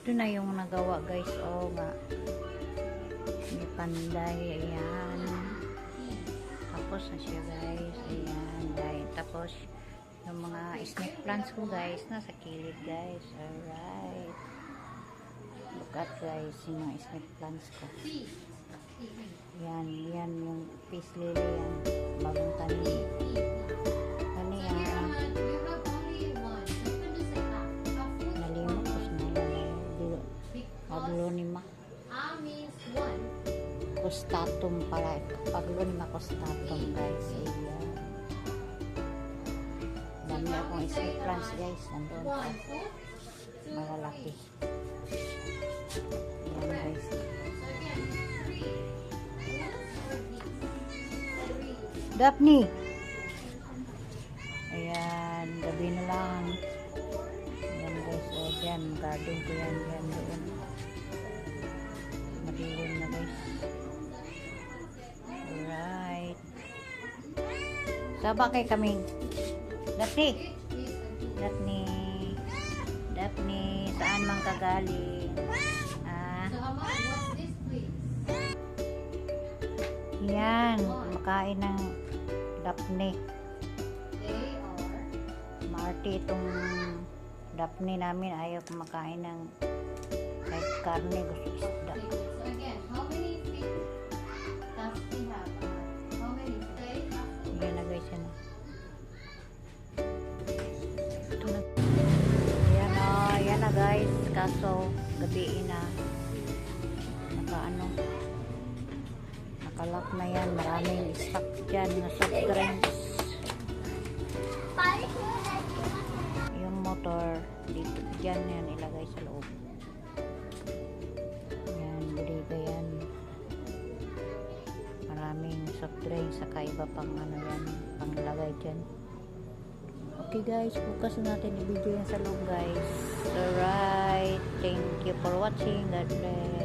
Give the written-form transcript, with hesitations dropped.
Ito na yung nagawa guys. Oh nga. May panday. Ayan. Tapos na siya guys. Ayan. Dahil. Tapos yung mga snake plants ko guys. Nasa kilid guys. Alright. Look at guys. Yung mga snake plants ko. Yan. Yan yung peace lily. Yan. Bagong tanim. Ano yan? Paglonima costatum pala. Paglonima costatum guys. Ayan. Dami akong snake plants guys. Nandun pa. Malalaki. Ayan guys. Daphne. Ayan. Gabi na lang. Ayan guys. O dyan. Garden ko yan. Yan doon. Madilim na guys. Alright. Saba kay kaming. Daphne. Daphne. Daphne. Saan mang kagaling? Ah. Yan. Kumakain ng Daphne. Marty itong Daphne namin. Ayaw kumakain ng kahit karne. Gusto isda. Yan na guys. Yan na. Ito na. Yan na. Yan na guys. Kaso gabiin na. Nakalak na yan. Maraming stock dyan na soft drinks. Yung motor dito dyan yan ilagay sa loob. Yan. Baliga yan. Maraming soft drinks saka iba pang ano yan. Panglagay dyan. Okay guys. Bukas natin i-video yan sa loob guys. Alright. Thank you for watching. God bless.